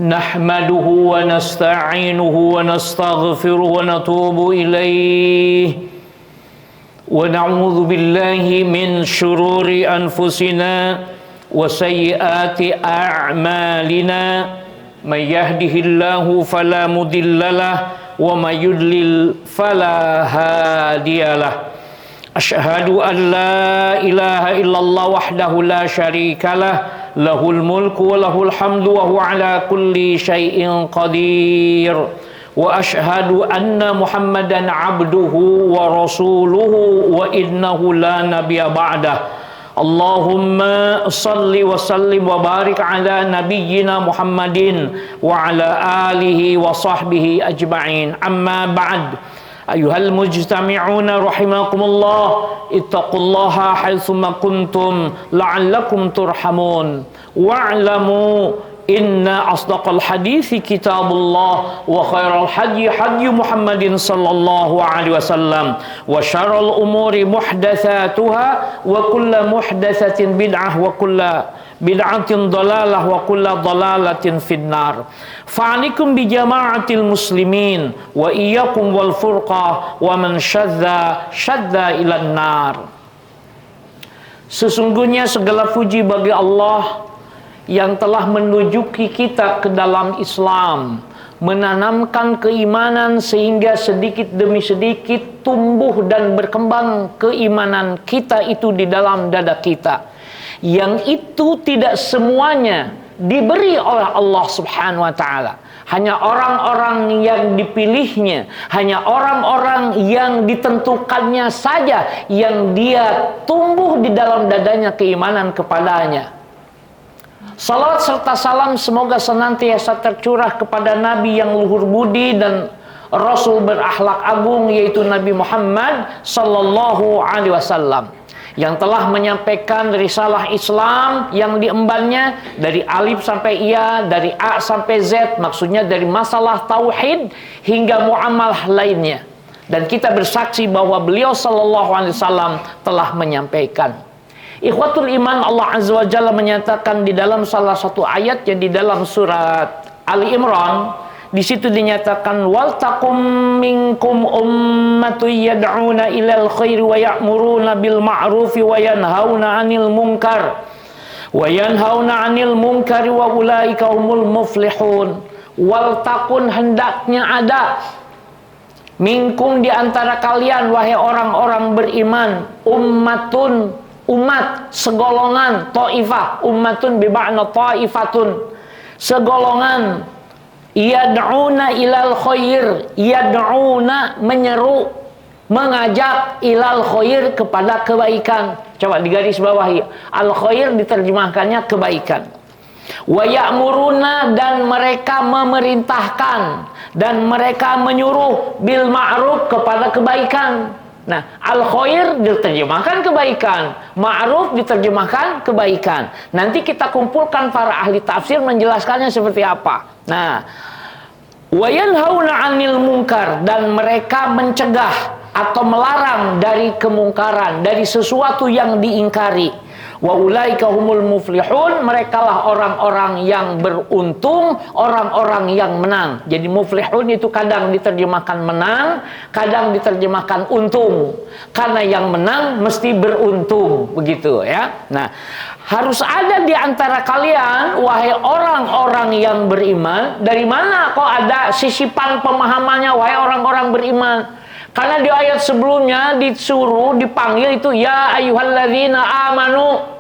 Nahmaduhu wa nasta'inuhu wa nastaghfiruhu wa natubu ilaih wa na'udzu billahi min syururi anfusina wa sayyiati a'malina may yahdihillahu fala mudhillalah wa may yudlil fala hadiyalah. Asyhadu an la ilaha illallah wahdahu la syarikalah lahul mulku wa lahul hamdu wa huwa ala kulli syai'in qadir. Wa asyhadu anna Muhammadan abduhu wa rasuluhu wa innahu la nabiyya ba'dah. Allahumma salli wa sallim wa barik ala nabiyyina Muhammadin wa ala alihi wa sahbihi ajma'in. Amma ba'd. Ayuhal mujtami'una rahimakumullah, ittaqullaha haitsuma kuntum la'allakum turhamun. Wa'lamu inna asdaqal hadithi kitabullah wa khairal hadyi hadyu Muhammadin sallallahu alaihi wasallam wa syarrul umuri muhdatsatuha wa kullu muhdatsatin bid'ah wa kullu bid'atin dhalalah wa kullu dhalalatin finnar. Fa'alikum bi jama'atil muslimin wa iyyakum wal furqa wa man syadza ilan nar. Sesungguhnya segala puji bagi Allah yang telah menunjuki kita ke dalam Islam, menanamkan keimanan sehingga sedikit demi sedikit tumbuh dan berkembang keimanan kita itu di dalam dada kita. Yang itu tidak semuanya diberi oleh Allah Subhanahu wa taala. Hanya orang-orang yang dipilihnya, hanya orang-orang yang ditentukannya saja yang dia tumbuh di dalam dadanya keimanan kepadanya. Salawat serta salam semoga senantiasa tercurah kepada Nabi yang luhur budi dan Rasul berakhlak agung, yaitu Nabi Muhammad sallallahu alaihi wasallam, yang telah menyampaikan risalah Islam yang diembannya dari alif sampai ya, dari A sampai Z, maksudnya dari masalah tauhid hingga muamalah lainnya. Dan kita bersaksi bahwa beliau sallallahu alaihi wasallam telah menyampaikan. Ikhwatul iman, Allah Azza wa Jalla menyatakan di dalam salah satu ayat yang di dalam surat Ali Imran, di situ dinyatakan wal taqum minkum ummatun yad'una ilal khairi wa ya'muruna bil ma'rufi wa yanhauna 'anil munkar wa ulaika humul muflihun. Wal taqun, hendaknya ada, minkum di antara kalian wahai orang-orang beriman, ummatun, umat, segolongan, ta'ifah, ummatun bima'na ta'ifatun, segolongan, yad'una ilal khair, yad'una menyeru, mengajak, ilal khair kepada kebaikan. Coba digaris bawahi, al khair diterjemahkannya kebaikan. Wa ya'muruna, dan mereka memerintahkan dan mereka menyuruh, bil ma'ruf, kepada kebaikan. Nah, al-khair diterjemahkan kebaikan, ma'ruf diterjemahkan kebaikan. Nanti kita kumpulkan para ahli tafsir menjelaskannya seperti apa. Nah, wa yanhauna 'anil munkar, dan mereka mencegah atau melarang dari kemungkaran, dari sesuatu yang diingkari. Wa ulaika humul muflihun, merekalah orang-orang yang beruntung, orang-orang yang menang. Jadi muflihun itu kadang diterjemahkan menang, kadang diterjemahkan untung. Karena yang menang mesti beruntung, begitu ya. Nah, harus ada di antara kalian wahai orang-orang yang beriman. Dari mana kok ada sisipan pemahamannya wahai orang-orang beriman? Karena di ayat sebelumnya disuruh, dipanggil itu ya ayyuhalladzina amanu.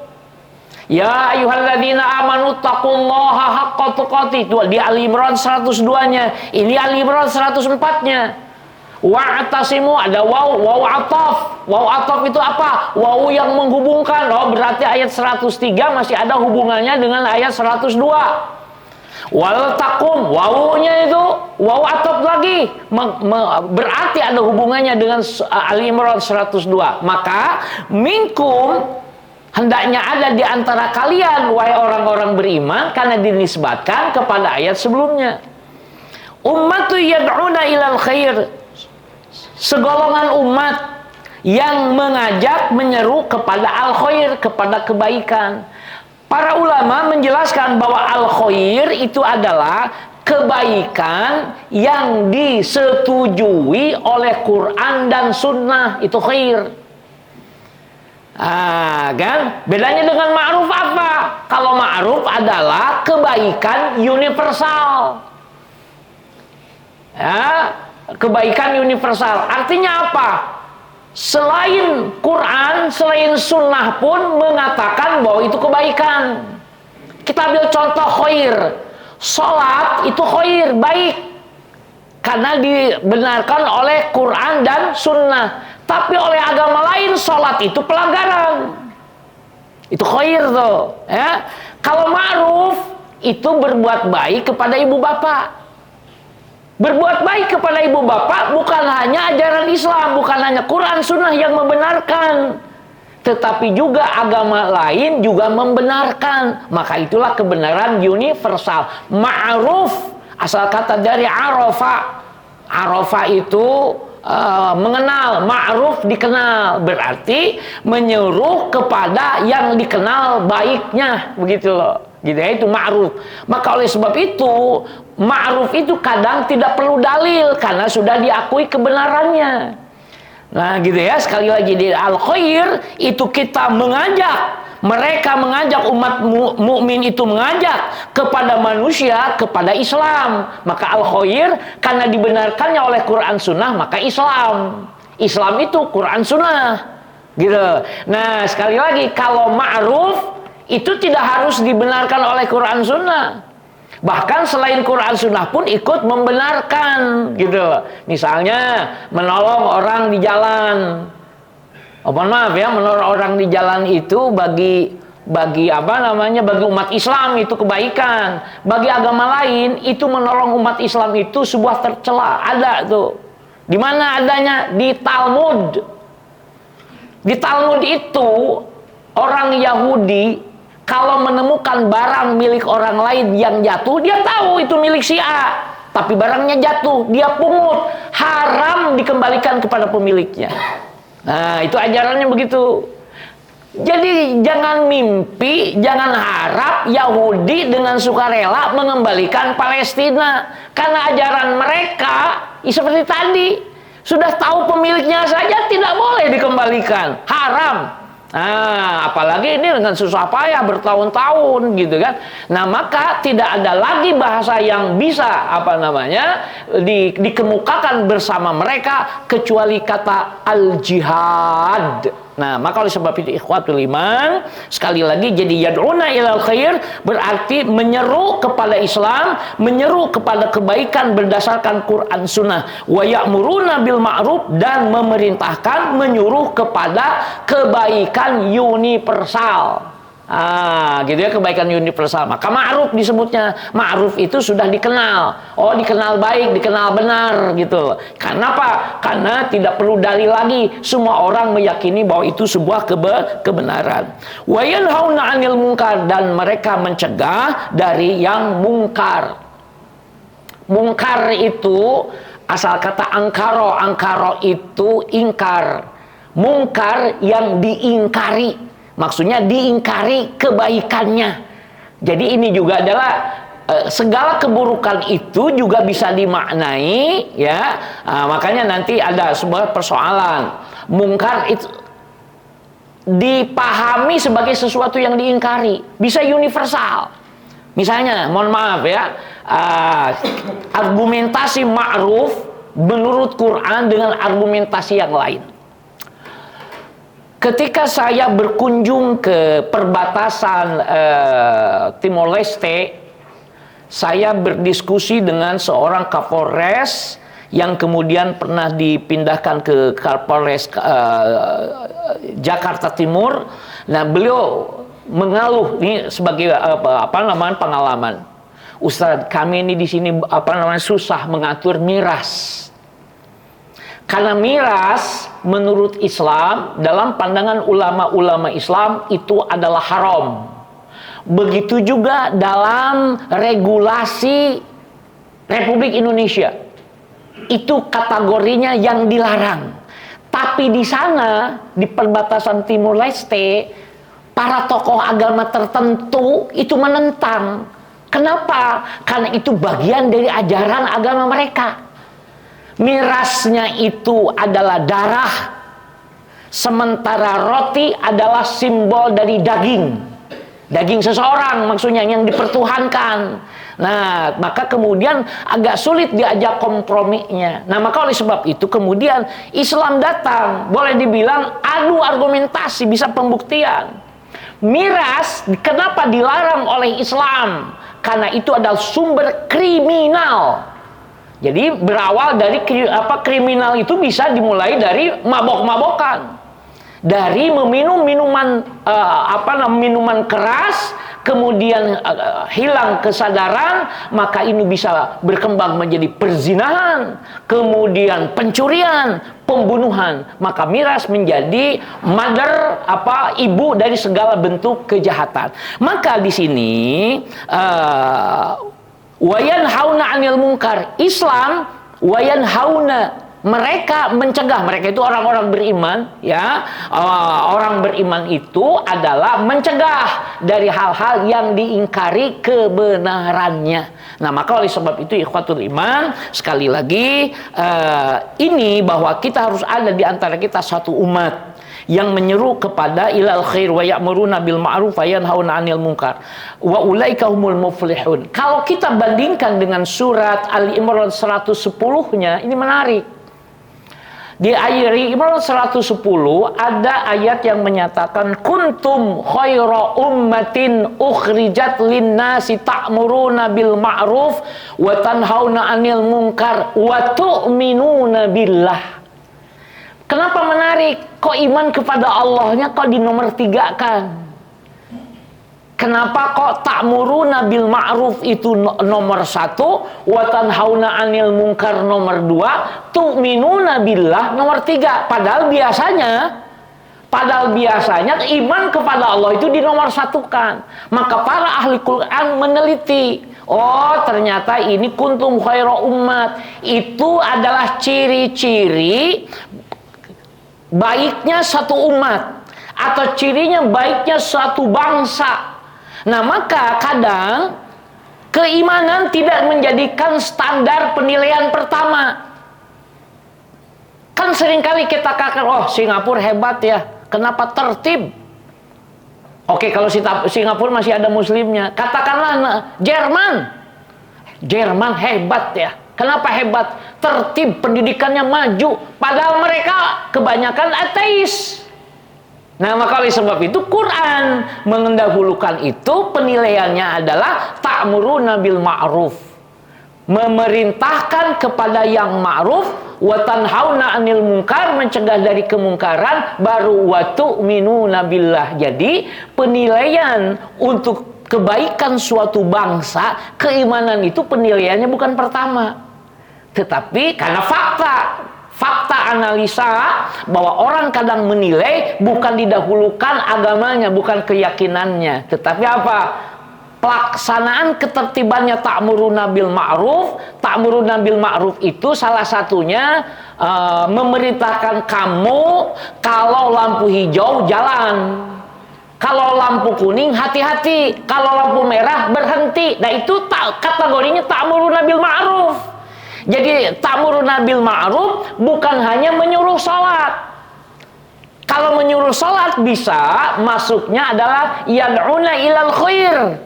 Ya ayyuhalladzina amanu taqullaha haqqa tuqatih. Itu di Ali Imran 102-nya. Ini Ali Imran 104-nya. Wa'tasimu, ada waw, waw ataf. Waw ataf itu apa? Waw yang menghubungkan. Oh, berarti ayat 103 masih ada hubungannya dengan ayat 102. Wal takum, wawunya itu waw ataf lagi, berarti ada hubungannya dengan Ali Imran 102. Maka minkum, hendaknya ada di antara kalian wahai orang-orang beriman, karena dinisbatkan kepada ayat sebelumnya. Ummatu yad'una ilal khair, segolongan umat yang mengajak, menyeru kepada al khair, kepada kebaikan. Para ulama menjelaskan bahwa al-khair itu adalah kebaikan yang disetujui oleh Quran dan Sunnah, itu khair. Kan? Bedanya dengan ma'ruf apa? Kalau ma'ruf adalah kebaikan universal. Ya, kebaikan universal. Artinya apa? Selain Quran, selain Sunnah pun mengatakan bahwa itu kebaikan. Kita ambil contoh khair. Salat itu khair, baik. Karena dibenarkan oleh Quran dan Sunnah. Tapi oleh agama lain, salat itu pelanggaran. Itu khair tuh. Ya. Kalau ma'ruf, itu berbuat baik kepada ibu bapak. Berbuat baik kepada ibu bapak bukan hanya ajaran Islam, bukan hanya Quran Sunnah yang membenarkan, tetapi juga agama lain juga membenarkan. Maka itulah kebenaran universal. Ma'ruf asal kata dari arafa. Arafa itu mengenal, ma'ruf dikenal, berarti menyuruh kepada yang dikenal baiknya, begitu loh. Gitu ya, itu ma'ruf. Maka oleh sebab itu ma'ruf itu kadang tidak perlu dalil karena sudah diakui kebenarannya. Nah gitu ya, sekali lagi di al-khair itu kita mereka mengajak umat mukmin itu mengajak kepada manusia kepada Islam. Maka al-khair karena dibenarkannya oleh Quran Sunnah, maka Islam itu Quran Sunnah. Gitu. Nah sekali lagi, kalau ma'ruf itu tidak harus dibenarkan oleh Quran Sunnah. Bahkan selain Quran Sunnah pun ikut membenarkan, gitu. Misalnya menolong orang di jalan. Mohon maaf ya, menolong orang di jalan itu bagi bagi umat Islam itu kebaikan. Bagi agama lain itu menolong umat Islam itu sebuah tercela. Ada tuh. Di mana adanya? Di Talmud. Di Talmud itu orang Yahudi kalau menemukan barang milik orang lain yang jatuh, dia tahu itu milik si A, tapi barangnya jatuh, dia pungut, haram dikembalikan kepada pemiliknya. Nah, itu ajarannya begitu. Jadi jangan mimpi, jangan harap Yahudi dengan sukarela mengembalikan Palestina, karena ajaran mereka seperti tadi, sudah tahu pemiliknya saja tidak boleh dikembalikan, haram. Nah, apalagi ini dengan susah payah bertahun-tahun gitu kan. Nah, maka tidak ada lagi bahasa yang bisa dikemukakan bersama mereka kecuali kata al-jihad. Nah, maka oleh sebab itu ikhwatul iman, sekali lagi jadi yad'una ilal khair berarti menyeru kepada Islam, menyeru kepada kebaikan berdasarkan Quran Sunnah. Wa ya'muruna bil ma'ruf, dan memerintahkan, menyuruh kepada kebaikan universal. Gitu ya, kebaikan universal. Maka ma'ruf disebutnya. Ma'ruf itu sudah dikenal. Oh, dikenal baik, dikenal benar gitu. Karena apa? Karena tidak perlu dalil lagi. Semua orang meyakini bahwa itu sebuah kebenaran. Wa yanhauna 'anil munkar, dan mereka mencegah dari yang mungkar. Mungkar itu asal kata angkaro. Angkaro itu ingkar. Mungkar yang diingkari. Maksudnya diingkari kebaikannya. Jadi ini juga adalah segala keburukan itu juga bisa dimaknai, ya. Makanya nanti ada sebuah persoalan. Mungkar itu dipahami sebagai sesuatu yang diingkari, bisa universal. Misalnya, mohon maaf ya, argumentasi ma'ruf menurut Quran dengan argumentasi yang lain. Ketika saya berkunjung ke perbatasan Timor Leste, saya berdiskusi dengan seorang Kapolres yang kemudian pernah dipindahkan ke Kapolres Jakarta Timur. Nah, beliau mengeluh ini sebagai pengalaman. Ustadz, kami ini di sini susah mengatur miras. Karena miras menurut Islam, dalam pandangan ulama-ulama Islam itu adalah haram. Begitu juga dalam regulasi Republik Indonesia. Itu kategorinya yang dilarang. Tapi di sana, di perbatasan Timor Leste, para tokoh agama tertentu itu menentang. Kenapa? Karena itu bagian dari ajaran agama mereka. Mirasnya itu adalah darah, sementara roti adalah simbol dari daging seseorang, maksudnya yang dipertuhankan. Nah, maka kemudian agak sulit diajak komprominya. Nah, maka oleh sebab itu kemudian Islam datang, boleh dibilang adu argumentasi, bisa pembuktian. Miras kenapa dilarang oleh Islam? Karena itu adalah sumber kriminal. Jadi berawal dari kriminal itu bisa dimulai dari mabok-mabokan, dari meminum minuman minuman keras, kemudian hilang kesadaran, maka ini bisa berkembang menjadi perzinahan, kemudian pencurian, pembunuhan. Maka miras menjadi ibu dari segala bentuk kejahatan. Maka di sini wayanhauna 'anil munkar. Islam wayanhauna, mereka mencegah. Mereka itu orang-orang beriman, ya. Orang beriman itu adalah mencegah dari hal-hal yang diingkari kebenarannya. Nah, maka oleh sebab itu ikhwatul iman, sekali lagi ini bahwa kita harus ada di antara kita satu umat yang menyeru kepada ilal khair wa ya'muruna bil ma'ruf wa yanhauna 'anil munkar wa ulaika humul muflihun. Kalau kita bandingkan dengan surat Ali Imran 110-nya, ini menarik. Di ayat Imran 110 ada ayat yang menyatakan kuntum khaira ummatin ukhrijat linnasi ta'muruna bil ma'ruf wa tanhauna 'anil munkar wa tu'minuna billah. Kenapa menarik? Kok iman kepada Allahnya kok di nomor 3 kan? Kenapa kok ta'muruna bil ma'ruf itu nomor 1, wa tanhauna 'anil munkar nomor 2, tu'minuna billah nomor 3? Padahal biasanya iman kepada Allah itu di nomor 1 kan. Maka para ahli Quran meneliti, oh ternyata ini kuntum khaira ummat itu adalah ciri-ciri baiknya satu umat, atau cirinya baiknya suatu bangsa. Nah, maka kadang keimanan tidak menjadikan standar penilaian pertama. Kan seringkali kita katakan, oh Singapura hebat ya, kenapa tertib? Oke, kalau Singapura masih ada muslimnya. Katakanlah Jerman hebat ya. Kenapa hebat? Tertib, pendidikannya maju. Padahal mereka kebanyakan ateis. Nah, maka oleh sebab itu Quran mendahulukan itu, penilaiannya adalah ta'muruna bil ma'ruf, memerintahkan kepada yang ma'ruf, wa tanhauna 'anil munkar, mencegah dari kemungkaran, baru wa tu'minuna billah. Jadi penilaian untuk kebaikan suatu bangsa, keimanan itu penilaiannya bukan pertama, tetapi karena fakta analisa bahwa orang kadang menilai bukan didahulukan agamanya, bukan keyakinannya, tetapi apa? Pelaksanaan ketertibannya ta'muruna bil ma'ruf. Ta'muruna bil ma'ruf itu salah satunya memerintahkan kamu kalau lampu hijau jalan, kalau lampu kuning hati-hati, kalau lampu merah berhenti. Nah, itu kategorinya ta'muruna bil ma'ruf. Jadi ta'muruna bil ma'ruf bukan hanya menyuruh sholat. Kalau menyuruh sholat bisa, masuknya adalah yad'una ilal khair,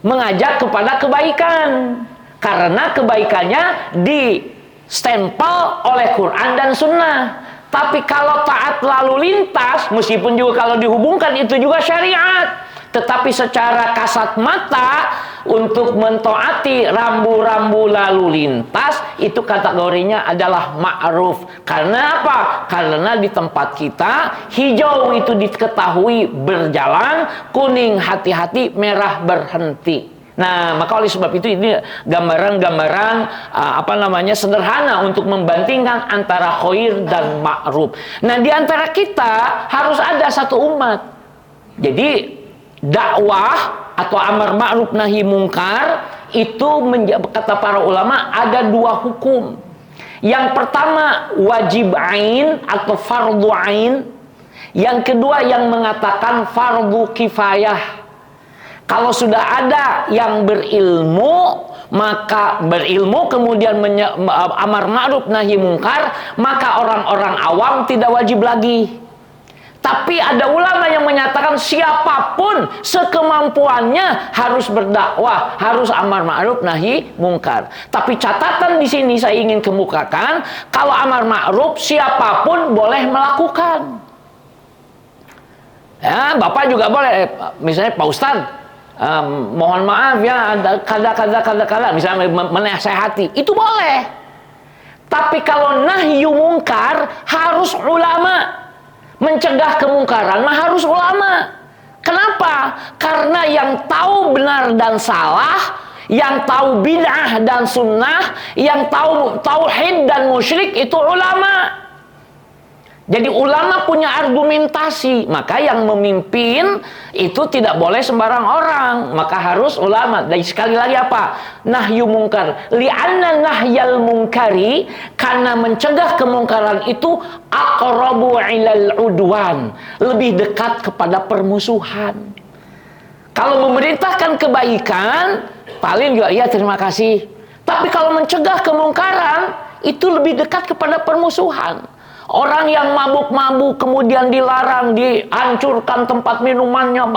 mengajak kepada kebaikan, karena kebaikannya distempel oleh Quran dan Sunnah. Tapi kalau taat lalu lintas, meskipun juga kalau dihubungkan itu juga syariat, tetapi secara kasat mata untuk mentaati rambu-rambu lalu lintas, itu kategorinya adalah ma'ruf. Karena apa? Karena di tempat kita hijau itu diketahui berjalan, kuning hati-hati, merah berhenti. Nah, maka oleh sebab itu ini gambaran-gambaran sederhana untuk membandingkan antara khair dan ma'ruf. Nah, di antara kita harus ada satu umat. Jadi dakwah atau amar ma'ruf nahi mungkar itu kata para ulama ada 2 hukum. Yang pertama wajib ain atau fardu ain, Yang kedua yang mengatakan fardu kifayah. Kalau sudah ada yang berilmu, maka berilmu kemudian amar ma'ruf nahi mungkar, maka orang-orang awam tidak wajib lagi. Tapi ada ulama yang menyatakan siapapun sekemampuannya harus berdakwah, harus amar ma'ruf nahi mungkar. Tapi catatan di sini saya ingin kemukakan, kalau amar ma'ruf siapapun boleh melakukan. Ya, Bapak juga boleh, misalnya Pak Ustadz, mohon maaf ya, kada, misalnya menasehati, itu boleh. Tapi kalau nahyu mungkar harus ulama, mencegah kemungkaran mah harus ulama. Kenapa? Karena yang tahu benar dan salah, yang tahu bid'ah dan sunnah, yang tahu tauhid dan musyrik itu ulama. Jadi ulama punya argumentasi, maka yang memimpin itu tidak boleh sembarang orang, maka harus ulama. Dan sekali lagi apa? Nahyu mungkar. Li'anna nahyal mungkari, karena mencegah kemungkaran itu aqrabu ilal udwan, lebih dekat kepada permusuhan. Kalau memerintahkan kebaikan, paling juga ya terima kasih. Tapi kalau mencegah kemungkaran, itu lebih dekat kepada permusuhan. Orang yang mabuk-mabuk kemudian dilarang, dihancurkan tempat minumannya,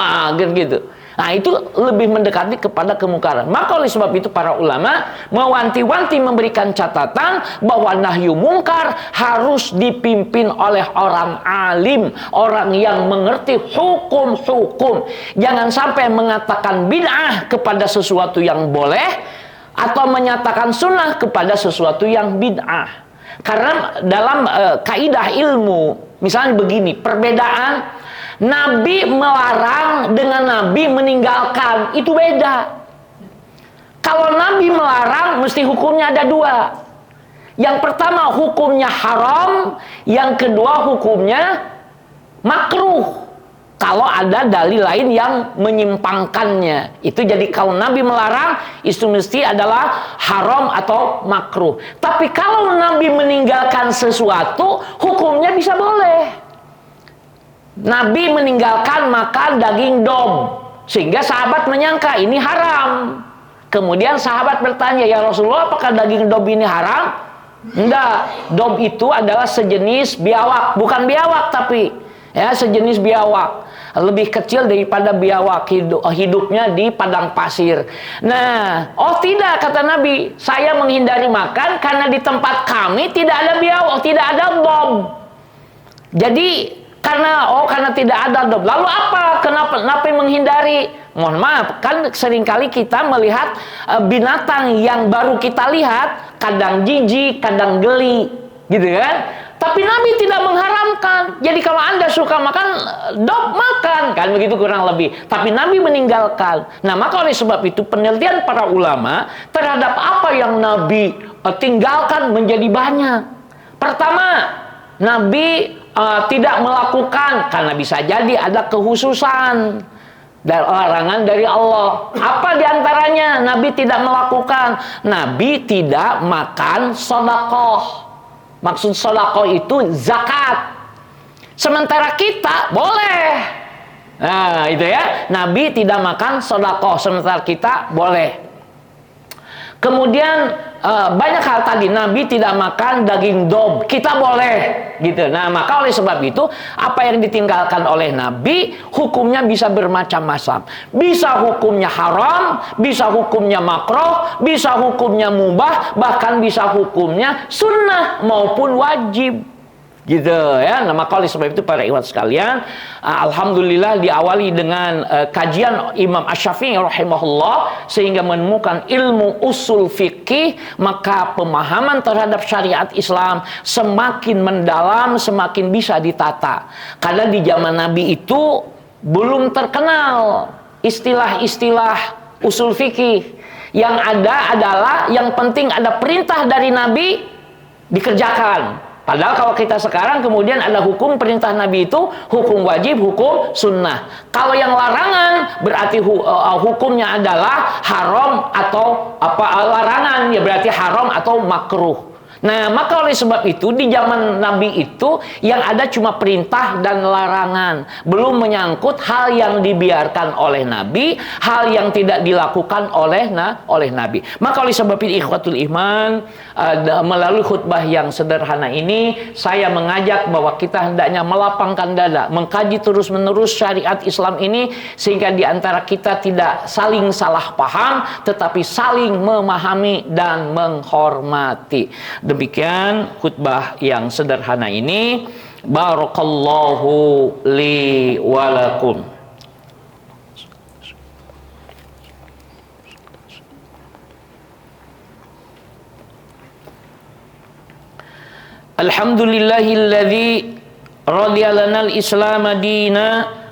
gitu. Nah, itu lebih mendekati kepada kemungkaran. Maka oleh sebab itu para ulama mewanti-wanti memberikan catatan bahwa nahyu mungkar harus dipimpin oleh orang alim, orang yang mengerti hukum-hukum. Jangan sampai mengatakan bid'ah kepada sesuatu yang boleh, atau menyatakan sunnah kepada sesuatu yang bid'ah. Karena dalam kaidah ilmu, misalnya begini, perbedaan Nabi melarang dengan Nabi meninggalkan, itu beda. Kalau Nabi melarang, mesti hukumnya ada dua. Yang pertama hukumnya haram, yang kedua hukumnya makruh. Kalau ada dalil lain yang menyimpangkannya, itu jadi kalau Nabi melarang, itu mesti adalah haram atau makruh. Tapi kalau Nabi meninggalkan sesuatu, hukumnya bisa boleh. Nabi meninggalkan makan daging dom, sehingga sahabat menyangka ini haram. Kemudian sahabat bertanya, ya Rasulullah, apakah daging dom ini haram? Enggak, dom itu adalah sejenis biawak, bukan biawak tapi ya sejenis biawak, lebih kecil daripada biawak, hidupnya di padang pasir. Nah, oh tidak, kata Nabi, saya menghindari makan karena di tempat kami tidak ada biawak, tidak ada dom. Jadi karena tidak ada dom. Lalu apa? Kenapa Nabi menghindari? Mohon maaf, kan seringkali kita melihat binatang yang baru kita lihat, kadang jijik, kadang geli, gitu kan? Tapi Nabi tidak mengharamkan. Jadi kalau Anda suka makan dog, makan, kan begitu kurang lebih. Tapi Nabi meninggalkan. Nah, maka oleh sebab itu penelitian para ulama terhadap apa yang Nabi tinggalkan menjadi banyak. Pertama, Nabi tidak melakukan karena bisa jadi ada kekhususan dan larangan dari Allah. Apa diantaranya Nabi tidak melakukan? Nabi tidak makan sedekah. Maksud sedekah itu zakat. Sementara kita boleh. Nah, itu ya. Nabi tidak makan sedekah, sementara kita boleh. Kemudian banyak hal tadi, Nabi tidak makan daging dom, kita boleh, gitu. Nah, maka oleh sebab itu apa yang ditinggalkan oleh Nabi hukumnya bisa bermacam-macam. Bisa hukumnya haram, bisa hukumnya makruh, bisa hukumnya mubah, bahkan bisa hukumnya sunnah maupun wajib. Gitu ya. Nah, maka oleh sebab itu para ikhwan sekalian, alhamdulillah diawali dengan kajian Imam Asy-Syafi'i rahimahullah sehingga menemukan ilmu usul fikih, maka pemahaman terhadap syariat Islam semakin mendalam, semakin bisa ditata. Karena di zaman Nabi itu belum terkenal istilah-istilah usul fikih. Yang ada adalah yang penting ada perintah dari Nabi dikerjakan. Padahal kalau kita sekarang kemudian ada hukum perintah Nabi itu hukum wajib, hukum sunnah. Kalau yang larangan berarti hukumnya adalah haram atau larangan, ya berarti haram atau makruh. Nah, maka oleh sebab itu di zaman Nabi itu yang ada cuma perintah dan larangan, belum menyangkut hal yang dibiarkan oleh Nabi, hal yang tidak dilakukan oleh Nabi. Maka oleh sebab itu ikhwatul iman, melalui khutbah yang sederhana ini saya mengajak bahwa kita hendaknya melapangkan dada, mengkaji terus-menerus syariat Islam ini sehingga di antara kita tidak saling salah paham tetapi saling memahami dan menghormati. Demikian khutbah yang sederhana ini. Barakallahu li walakum. Alhamdulillahilladzi radiya lana al-islam dina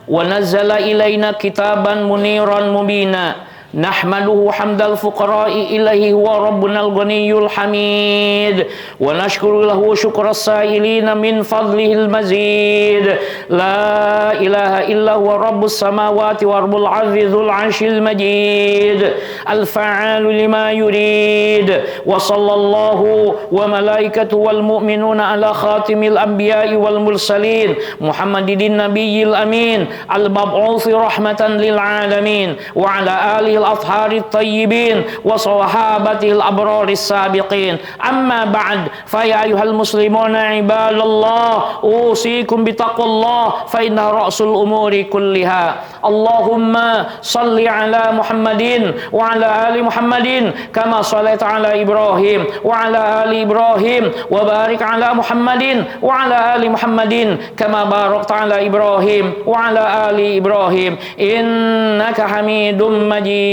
wa nazzala ilaina kitaban muniran mubina. Nahmaduhu hamdal fuqara'i ilahi wa rabbunal ghaniyul hamid wa nashkuru lahu syukras sa'ilina min fadlihil mazid. La ilaha illa huwa rabbus samawati wa rabbul azizul arshil majid al-fa'alu lima yurid wa sallallahu wa malaikatu wal mu'minuna ala khatimil anbiya'i wal mursalin Muhammadin nabiyil amin al-mab'uthi rahmatan lil alamin wa ala alihi الأطهار الطيبين وصحابته الأبرار السابقين أما بعد فيا أيها المسلمون عباد الله أوصيكم بتقوى الله فإنها رأس الأمور كلها اللهم صل على محمد وعلى آل محمد كما صليت على إبراهيم وعلى آل إبراهيم وبارك على محمد وعلى آل محمد كما باركت على إبراهيم وعلى آل إبراهيم إنك حميد مجيد.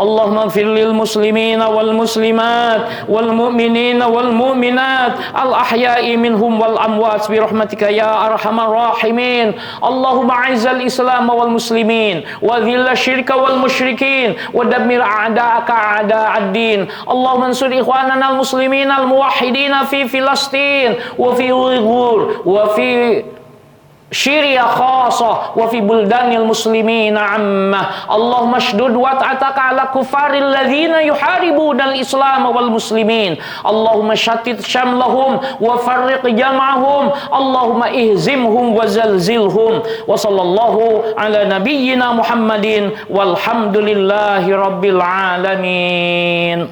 اللهم اغفر للمسلمين والمسلمات والمؤمنين والمؤمنات الأحياء منهم والأموات برحمتك يا أرحم الراحمين. اللهم أعز الإسلام والمسلمين وذل الشرك والمشركين ودمر أعداءك أعداء الدين. اللهم انصر إخواننا المسلمين الموحدين في فلسطين وفي أويغور وفي Syria khasah wa fi buldanil muslimin ammah. Allahumma shdud wat'ataka ala kufaril ladzina yuharibunal islam wal muslimin. Allahumma shattit syamlahum wa farriq jam'ahum. Allahumma ihzimhum wa zalzilhum. Wa sallallahu ala nabiyyina Muhammadin walhamdulillahi rabbil alamin.